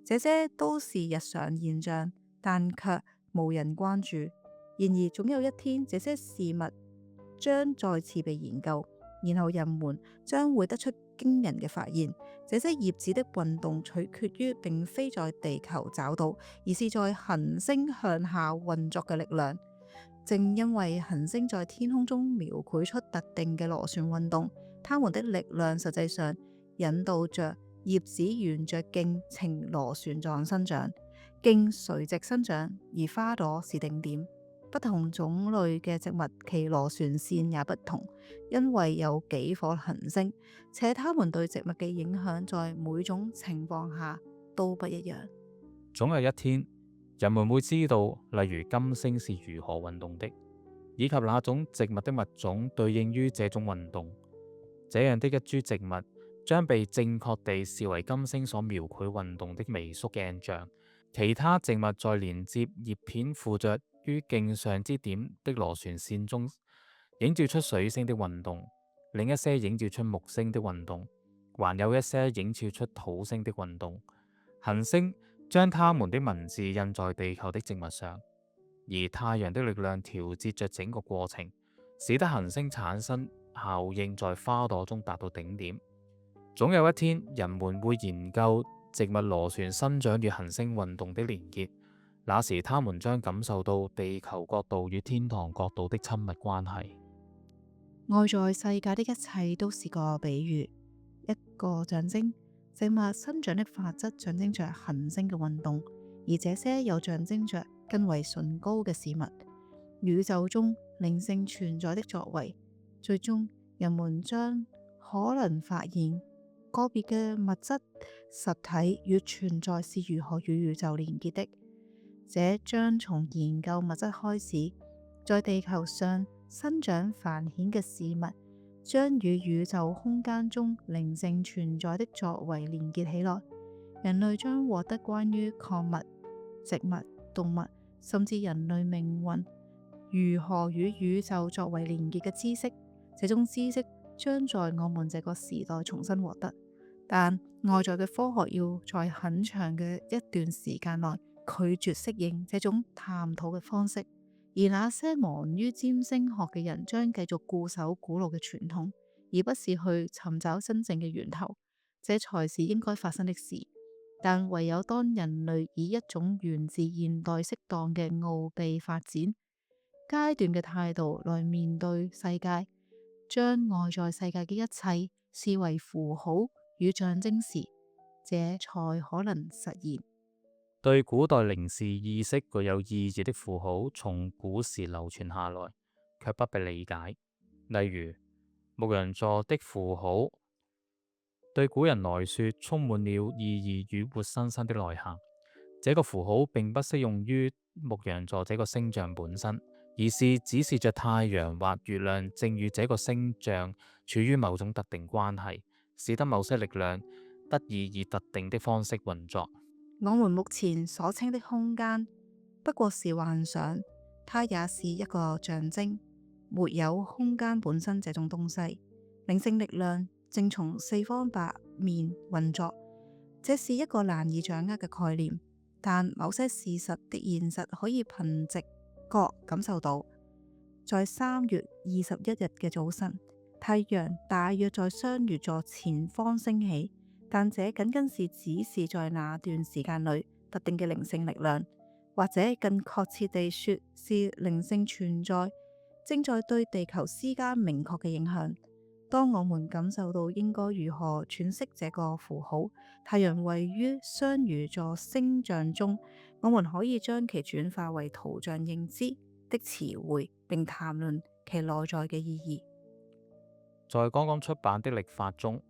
這些都是日常現象，但卻無人關注。然而總有一天，這些事物將再次被研究，然後人們將會得出驚人嘅發現。這些葉子的運動取決於並非在地球找到，而是在行星向下運作嘅力量。正因為行星在天空中描繪出特定嘅螺旋運動，它們的力量實際上引導着葉子沿着莖呈螺旋狀生長，莖垂直生長，而花朵是頂點。不同種類嘅植物其螺旋線也不同，因為有幾顆行星，且它們對植物嘅影響在每種情況下都不一樣。總有一天，人們會知道，例如金星是如何運動的，以及那種植物的物種對應於這種運動。這樣的一株植物將被正確地視為金星所描繪運動的微縮鏡像。其他植物在連接葉片附着於莖上之點的螺旋線中，映照出水星的運動；另一些映照出木星的運動，還有一些映照出土星的運動。行星將它們的文字印在地球的植物上，而太陽的力量調節着整個過程，使得行星產生效應，在花朵中達到頂點。總有一天，人們會研究植物螺旋生長與行星運動的連結，那時他們將感受到地球角度與天堂角度的親密關係。外在世界的一切都是個比喻，一個象徵。植物生長的法則象徵着行星嘅運動，而這些又象徵着更為崇高嘅事物，宇宙中靈性存在的作為。最終，人們將可能發現個別嘅物質實體與存在是如何與宇宙連結的。這將從研究物質開始，在地球上生長繁衍嘅事物將與宇宙空間中靈性存在的作為連結起來。人類將獲得關於礦物、植物、動物，甚至人類命運如何與宇宙作為連結嘅知識。這種知識將在我們這個時代重新獲得，但外在嘅科學要在很長嘅一段時間內拒絕適應這種探討嘅方式。而那些忙於占星學嘅人將繼續固守古老嘅傳統，而不是去尋找真正嘅源頭。這才是應該發生的事。但唯有當人類以一種源自現代適當嘅奧秘發展階段嘅態度來面對世界，將外在世界嘅一切視為符號與象徵時，這才可能實現。對古代靈視意識具有意義的符號，從古時流傳下來，卻不被理解。例如牧羊座的符號，對古人來說充滿了意義與活生生的內涵。這個符號並不適用於牧羊座這個星象本身，而是指示着太陽或月亮正與這個星象處於某種特定關係，使得某些力量得以特定的方式運作。我們目前所稱的空間不過是幻想，它也是一個象徵，沒有空間本身這種東西。靈性力量正從四方八面運作，這是一個難以掌握嘅概念，但某些事實的現實可以憑直覺感受到。在3月21日嘅早晨，太陽大約在雙魚座前方升起，但這僅僅是指示在那段時間裏特定嘅靈性力量，或者更確切地說是靈性存在正在對地球施加明確嘅影響。當我們感受到應該如何詮釋這個符號，太陽位於雙魚座星象中，我們可以將其轉化為圖像認知的詞彙，並談論其內在嘅意義。在剛剛出版的曆法中，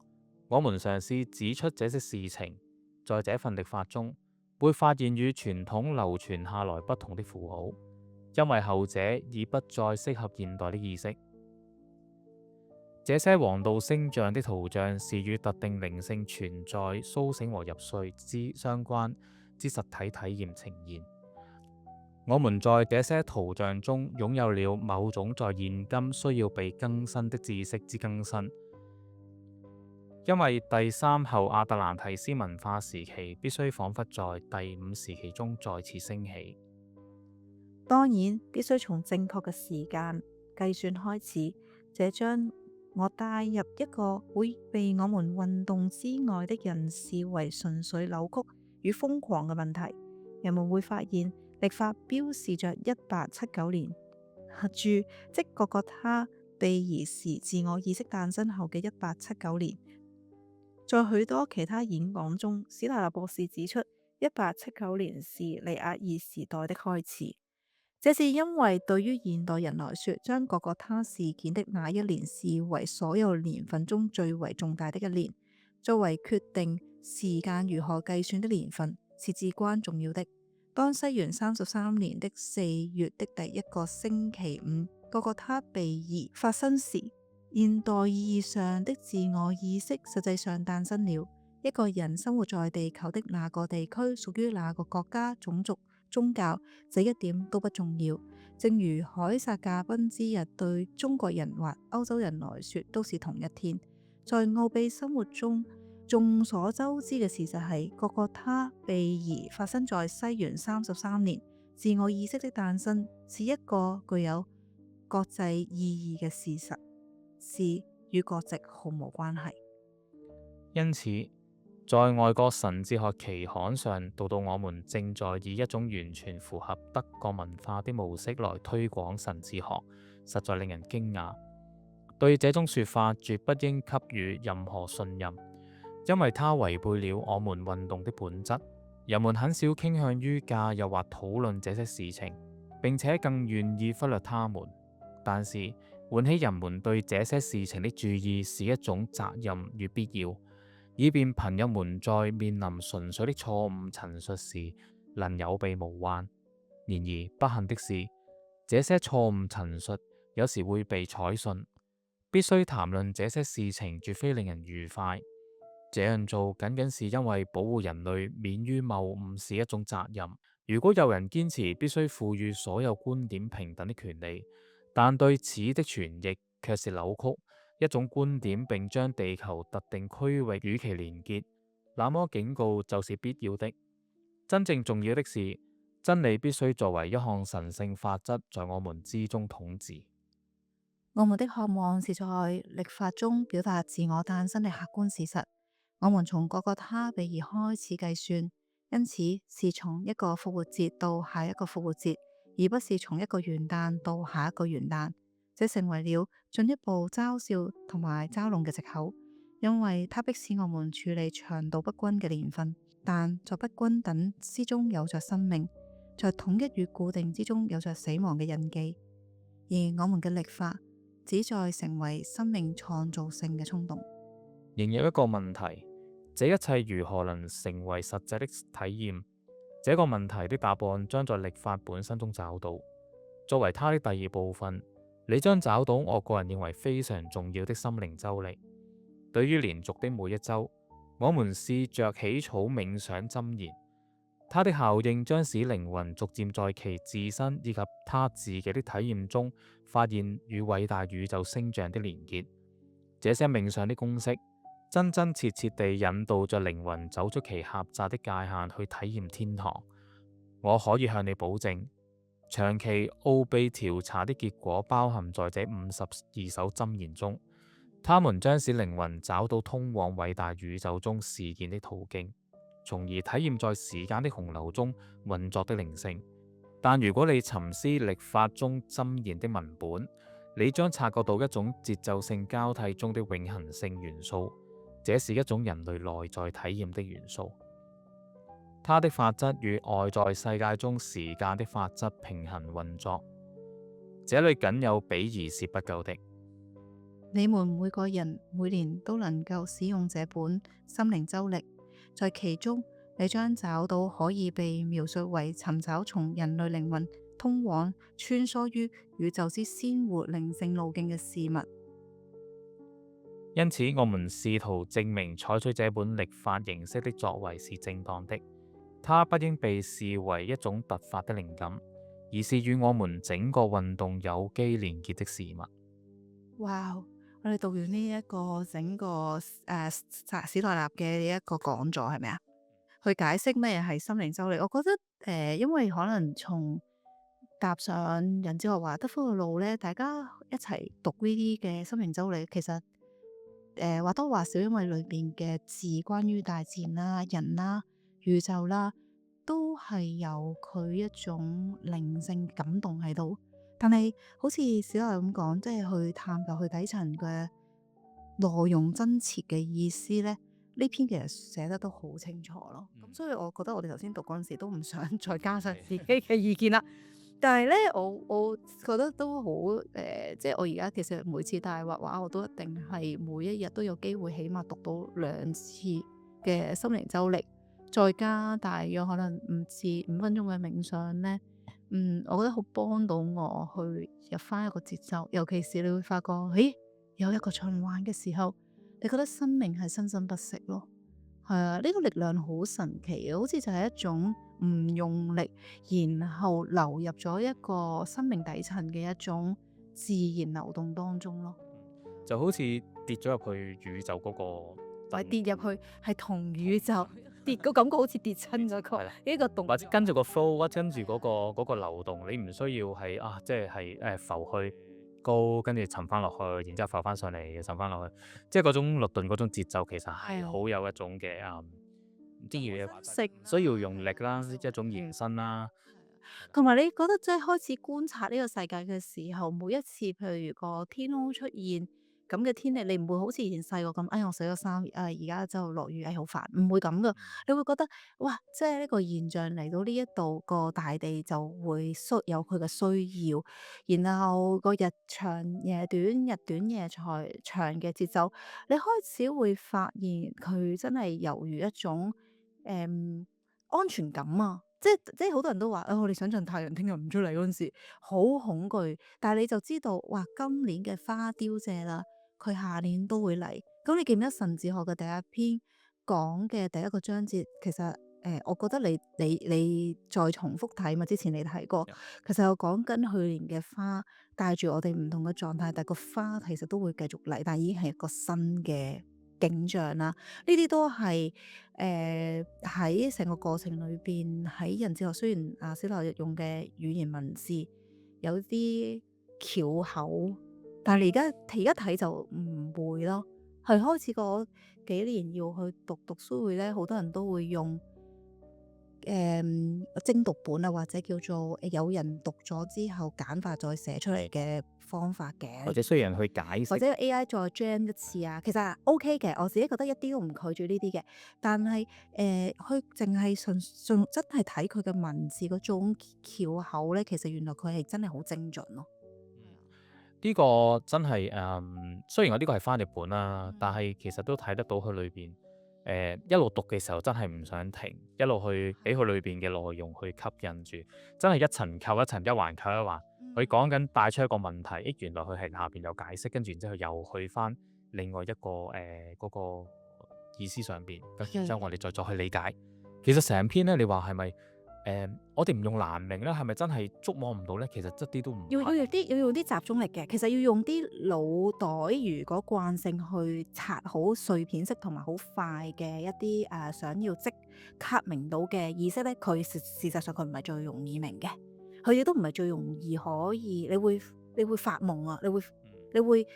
我們嘗試指出這些事情。在這份曆法中，會發現與傳統流傳下來不同的符號，因為後者已不再適合現代的意識。這些黃道星象的圖像是與特定靈性存在甦醒和入睡之相關之實體體驗呈現。我們在這些圖像中擁有了某種在現今需要被更新的知識之更新，因為第3後亞特蘭提斯文化時期必須彷彿在第5時期中再次升起。當然必須從正確嘅時間計算開始，這將我帶入一個會被我們運動之外的人視為純粹扭曲與瘋狂嘅問題。人們會發現曆法標示着1879年，即各個他被兒時自我意識誕生後嘅1879年。在許多其他演講中，史泰納博士指出1879年是尼亞爾時代的開始。這是因為對於現代人來說，將各個他事件的那一年視為所有年份中最為重大的一年，作為決定時間如何計算的年份是至關重要的。當西元33年的4月的第一個星期五，各個他被移發生時，現代意義上的自我意識實際上誕生了。一個人生活在地球的那個地區，屬於那個國家、種族、宗教，這一點都不重要。正如凱撒駕崩之日對中國人或歐洲人來說都是同一天。在奧秘生活中，眾所周知嘅事實係，各個他被移發生在西元33年。自我意識的誕生是一個具有國際意義嘅事實，是與國籍毫無關係。因此，在外國神哲學期刊上讀到我們正在以一種完全符合德國文化的模式來推廣神哲學，實在令人驚訝。對這種說法絕不應給予任何信任，因為它違背了我們運動的本質。人們很少傾向於介入或討論這些事情，並且更願意忽略它們。但是喚起人們對這些事情的注意是一種責任與必要，以便朋友們在面臨純粹的錯誤陳述時能有備無患。然而不幸的是，這些錯誤陳述有時會被採信，必須談論這些事情，絕非令人愉快。這樣做僅僅是因為保護人類免於謬誤是一種責任。如果有人堅持必須賦予所有觀點平等的權利，但對此的傳譯卻是扭曲一種觀點，並將地球特定區域與其連結，那麼警告就是必要的。真正重要的是，真理必須作為一項神聖法則，在我們之中統治。我們的渴望是在曆法中表達自我誕生的客觀事實。我們從各個他比而開始計算，因此是從一個復活節到下一個復活節，而不是從一個元旦到下一個元旦。這成為了進一步嘲笑同埋嘲弄嘅藉口，因為它迫使我們處理長度不均嘅年份，但在不均等之中有着生命，在統一與固定之中有着死亡嘅印記，而我們嘅曆法旨在成為生命創造性嘅衝動。仍有一個問題，這一切如何能成為實際的體驗？這個問題的答案將在曆法本身中找到。作為它的第二部分，你將找到我個人認為非常重要的心靈周曆。對於連續的每一周，我們試着起草冥想箴言，它的效應將使靈魂逐漸在其自身以及他自己的體驗中發現與偉大宇宙星象的連結。這些冥想的公式真真切切地引導着靈魂走出其狹窄的界限去體驗天堂。我可以向你保證，長期奧秘調查的結果包含在這52首箴言中，他們將使靈魂找到通往偉大宇宙中事件的途徑，從而體驗在時間的洪流中運作的靈性。但如果你沉思曆法中箴言的文本，你將察覺到一種節奏性交替中的永恆性元素，這是一種人類內在體驗的元素。它的法則與外在世界中時間的法則平衡運作，這裏僅有比擬是不夠的。你們每個人每年都能夠使用這本心靈周曆，在其中你將找到可以被描述為尋找從人類靈魂通往穿梭於宇宙之鮮活靈性路徑嘅事物。因此，我們試圖證明採取這本曆法形式的作為是正當的。它不應被視為一種突發的靈感，而是與我們整個運動有機連結的事物。哇！我哋讀完呢一個整個史代納嘅一個講座係咪啊？去解釋咩係心靈周曆。我覺得因為可能從踏上人智學華德福嘅路咧，大家一齊讀呢啲嘅心靈周曆，其實或多或少因為裏邊嘅字關於大自然啦、人啦、宇宙啦，都係有佢一種靈性感動喺度。但係好似小麗咁講，即係去探究去底層嘅內容真切嘅意思咧，呢篇其實寫得都好清楚咯。咁所以我覺得我哋頭先讀嗰陣時都唔想再加上自己嘅意見啦。但係咧，我覺得都好即係我而家其實每次帶畫畫，我都一定係每一日都有機會起碼讀到2次嘅心靈周曆，再加大約可能5至5分鐘嘅冥想咧。我覺得好幫到我去入翻一個節奏，尤其是你會發覺，咦，有一個循環嘅時候，你覺得生命係生生不息咯。係啊，呢個力量好神奇嘅，好似就係一種唔用力，然後流入咗一個生命底層嘅一種自然流動當中咯。就好似跌咗入去宇宙嗰個，或者跌入去係同宇宙跌個感覺，好似跌親咗個呢個動，或者跟住個 flow，或者跟住嗰個流動，你唔需要係即係浮去高，跟住沉翻落去，然之後浮翻上嚟，沉翻落去，即係嗰種律動嗰種節奏，其實係好有一種嘅唔知要嘢，需要用力啦，一種延伸啦。同埋你覺得即係開始觀察呢個世界嘅時候，每一次譬如個天空出現咁嘅天氣，你唔會好似以前細個咁，我洗咗衫，而家就落雨，好煩，唔會咁噶。你會覺得哇，即係呢個現象嚟到呢一度，個大地就會有佢嘅需要，然後個日長夜短，日短夜長嘅節奏，你開始會發現佢真係猶如一種安全感啊！即係好多人都話，我哋想象太陽聽日唔出嚟嗰陣時，好恐懼。但係你就知道，哇！今年嘅花凋謝啦，佢下年都會嚟。咁你記唔記得神智學嘅第一篇講嘅第一個章節？其實我覺得你再重複睇嘛，之前你睇過，其實我講緊去年嘅花帶住我哋唔同嘅狀態，但係個花其實都會繼續嚟，但係已經係一個新嘅景象啦。呢啲都係喺成個過程裏邊，喺人智學雖然小劉日用嘅語言文字有啲翹口，但係你而家睇就唔會咯。係開始嗰幾年要去讀書會咧，好多人都會用精讀本啊，或者叫做有人讀咗之後簡化再寫出嚟嘅方法嘅，或者需要人去解釋，或者 AI 再 jam 一次啊，其實係 OK 嘅，我自己覺得一啲都唔拒絕呢啲嘅。但係佢淨係純真係睇佢嘅文字嗰種翹口咧，其實原來佢係真係好精準咯。呢個真係雖然我呢個係翻譯本啦，但係其實都睇得到佢裏邊一路讀嘅時候真係唔想停，一路去俾佢裏邊嘅內容去吸引住，真係一層扣一層，一環扣一環。佢講緊帶出一個問題，原來佢係下邊有解釋，跟住然之後又去翻另外一個嗰個意思上邊，跟住然之後我哋再去理解。其實成篇咧，你話係咪我哋唔用難明咧，係咪真係觸摸唔到咧？其實一啲都唔係。要用啲集中力嘅，其實要用啲腦袋如果慣性去拆好碎片式同埋好快嘅一啲想要即刻明到嘅意識咧，佢事實上佢唔係最容易明嘅，佢亦都唔係最容易可以，你會發夢啊，你會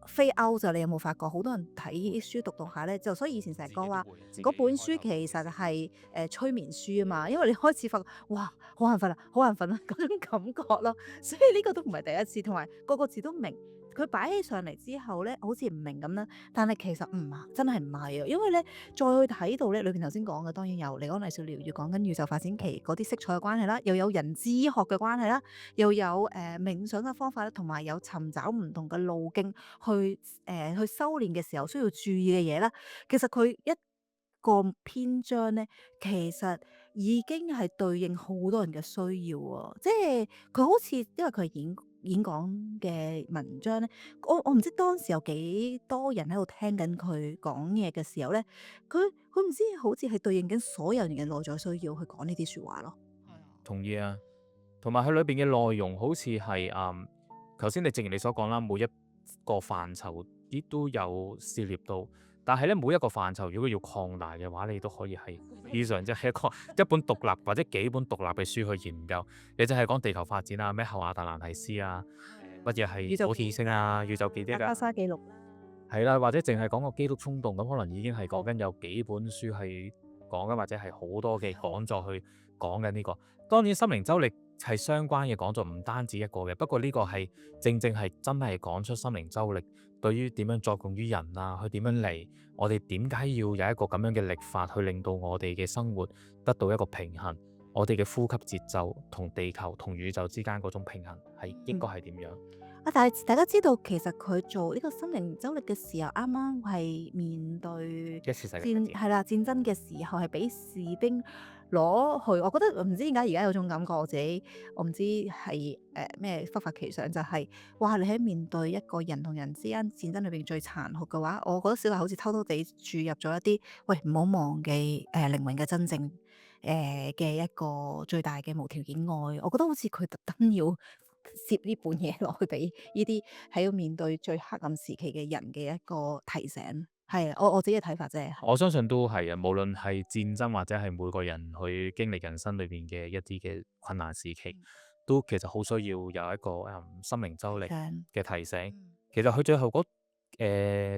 飛 out 就，你有冇發覺？好多人睇書讀下咧，就所以以前成日講話嗰本書其實係催眠書啊嘛，因為你開始發覺哇好眼瞓啦，好眼瞓啦嗰種感覺咯，所以呢個都唔係第一次，同埋個個字都明。佢擺起上嚟之後咧，好似唔明咁啦，但係其實真係唔係啊，因為咧再去睇到咧，裏邊頭先講嘅當然有離岸藝術療愈講緊宇宙發展期嗰啲色彩嘅關係啦，又有人知學嘅關係啦，又有冥想嘅方法啦，同埋有尋找唔同嘅路徑去修練嘅時候需要注意嘅嘢啦。其實佢一個篇章咧，其實已經係對應好多人嘅需要喎，即係佢好似因為佢係演講嘅文章咧，我唔知當時有幾多人喺度聽緊佢講嘢嘅時候咧，佢唔知好似係對應緊所有人嘅內在需要去講呢啲説話咯。同意啊，同埋佢裏邊嘅內容好似係頭先你正如你所講啦，每一個範疇啲都有涉獵到，但係咧每一個範疇如果要擴大嘅話，你都可以係以上即係一本獨立或者幾本獨立嘅書去研究。你就係講地球發展啊，咩後亞特蘭提斯啊，乜嘢係普天星啊，宇宙記憶啊，沙記錄係啦，或者淨係講個基督衝動咁，可能已經係講緊有幾本書係講緊，或者係好多嘅講座去講緊呢個。當然心靈周歷係相關嘅講座唔單止一個嘅，不過呢個係正係真係講出心靈周歷對於點樣作用於人啊，去點樣嚟，我哋點解要有一個咁樣嘅曆法去令到我哋嘅生活得到一個平衡，我哋嘅呼吸節奏同地球同宇宙之間嗰種平衡係應該係點樣？但係大家知道其實佢做呢個心靈周歷嘅時候，啱啱係面對一次世界大戰係啦戰爭嘅時候，係俾士兵攞去。我覺得唔知點解而家有種感覺，我唔知係咩忽發奇想，就係哇！你喺面對一個人同人之間戰爭裏邊最殘酷嘅話，我覺得小麗好似偷偷地注入咗一啲，喂唔好忘記靈魂嘅真正嘅一個最大嘅無條件愛。我覺得好似佢特登要攝呢本嘢落去俾呢啲喺度面對最黑暗時期嘅人嘅一個提醒，係我自己嘅睇法啫。我相信都係啊，無論係戰爭或者係每個人去經歷人生裏邊嘅一啲嘅困難時期，都其實好需要有一個心靈周歷嘅提醒。其實佢最後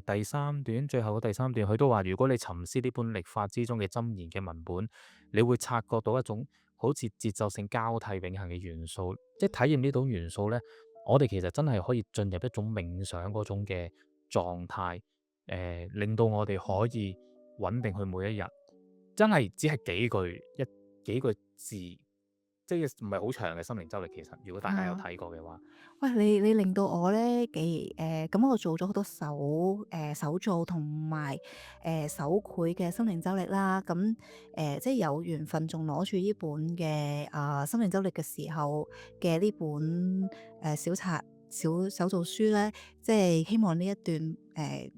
第三段，佢都話：如果你沉思呢本曆法之中嘅箴言嘅文本，你會察覺到一種好似節奏性交替永恆嘅元素。即係體驗呢種元素呢，我哋其實真係可以進入一種冥想嗰種嘅狀態，令到我哋可以穩定去每一日。真係只係幾句字，即係唔係好長嘅心靈周歷。其實如果大家有睇過嘅話，喂，你令到我咧咁我做咗好多手做同埋手繪嘅心靈周歷啦。咁即係有緣分仲攞住呢本嘅心靈周歷嘅時候嘅呢本小冊手做書咧，即係希望呢一段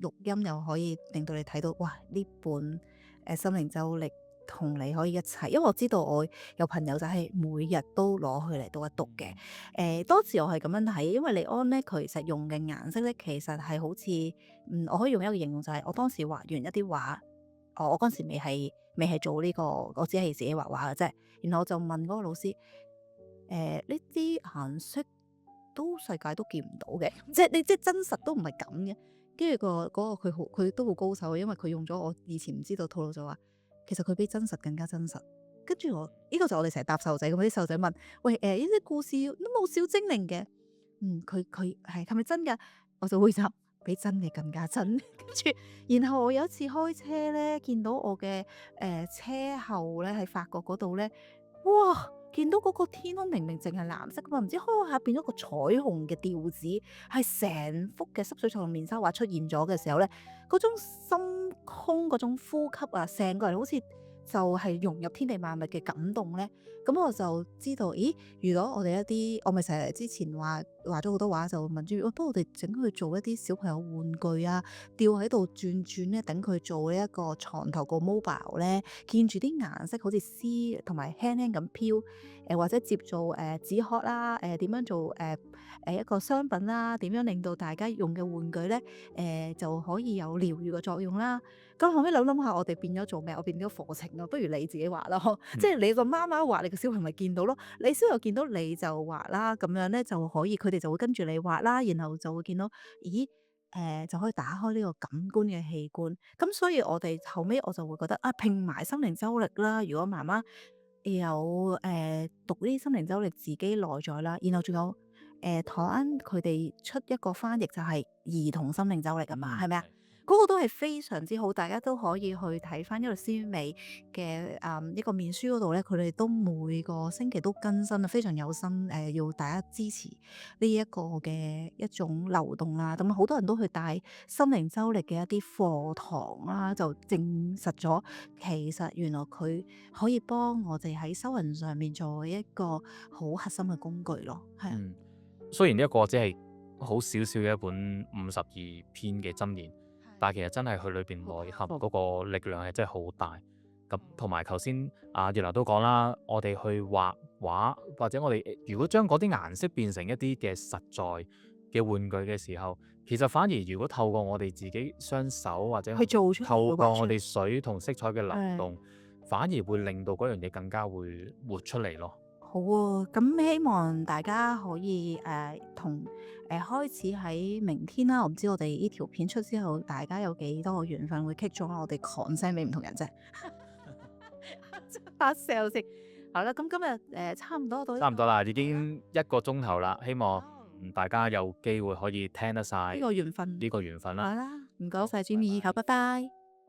錄音又可以令到你睇到，哇！呢本心靈周歷同你可以一齊，因為我知道我有朋友就係每日都攞佢嚟讀一讀嘅。當時我係咁樣睇，因為李安咧佢其實用嘅顏色咧，其實係好似我可以用一個形容就係、我當時畫完一啲畫，我嗰陣時未係做呢、個，我只係自己畫畫嘅啫。然後我就問嗰個老師，呢啲顏色都世界都見唔到嘅，即係真實都唔係咁嘅。跟住嗰個佢都好高手嘅，因為佢用咗我以前唔知道套路，就話其實佢比真實更加真實。跟住呢個就我哋成日答細路仔咁，啲細路仔問：喂，呢啲故事都冇小精靈嘅，佢係咪真㗎？我就會答比真嘅更加真。跟住，然後我有一次開車咧，見到我嘅車後咧喺法國嗰度咧，哇！見到嗰個天空明明淨係藍色噶嘛，唔知開下變咗個彩虹嘅調子，係成幅嘅濕水彩虹面紗畫出現咗嘅時候咧，嗰種心空嗰種呼吸啊，成個人好似就係融入天地萬物嘅感動咧。咁我就知道，咦？如果我哋一啲，我咪成日之前話咗好多話，就問住，不如我哋整佢做一啲小朋友玩具啊，吊喺度轉咧，等佢做呢一個床頭個 mobile 咧，見住啲顏色好似絲同埋輕輕咁飄，或者接做紙殼啦，點樣做一個商品啦，點樣令到大家用嘅玩具咧，就可以有療愈嘅作用啦。咁後尾諗下，我哋變咗做咩？我變咗課程咯，不如你自己畫咯，即係你個媽媽畫，你個小朋友咪見到咯，你小朋友見到你就畫啦，咁樣咧就可以，佢哋就會跟住你畫啦，然後就會見到，咦？就可以打開呢個感官嘅器官。咁所以我哋後尾我就會覺得啊，拼埋心靈周歷啦。如果媽媽有讀呢啲心靈周歷自己內在啦，然後仲有台灣佢哋出一個翻譯就係兒童心靈周歷啊嘛，係咪啊？嗰個都係非常之好，大家都可以去睇翻呢個思美嘅一個面書嗰度咧，佢哋都每個星期都更新啊，非常有心要大家支持呢一個嘅一種流動啦。咁好多人都去帶心靈周歷嘅一啲課堂啦，就證實咗其實原來佢可以幫我哋喺修行上面做一個好核心嘅工具咯。係啊，嗯，雖然呢一個只係好少少嘅一本52篇嘅箴言，但係其實真係佢裏邊內含嗰個力量係真係好大。咁同埋頭先葉劉都講啦，我哋去畫畫或者我哋如果將嗰啲顏色變成一啲嘅實在嘅玩具嘅時候，其實反而如果透過我哋自己雙手或者去做出嚟透過會畫出嚟我哋水同色彩嘅流動，反而會令到嗰樣嘢更加會活出嚟咯。好啊，咁希望大家可以同開始喺明天啦。我唔知我哋呢條片出之後，大家有幾多個緣分會擊中我哋 concern 俾唔同人啫。發 sell 先，好啦，咁今日差唔多到呢差唔多啦，已經1個鐘頭啦，希望大家有機會可以聽得晒呢個緣分，呢個緣分啦。好啦，唔該晒 Jimmy，好，拜拜。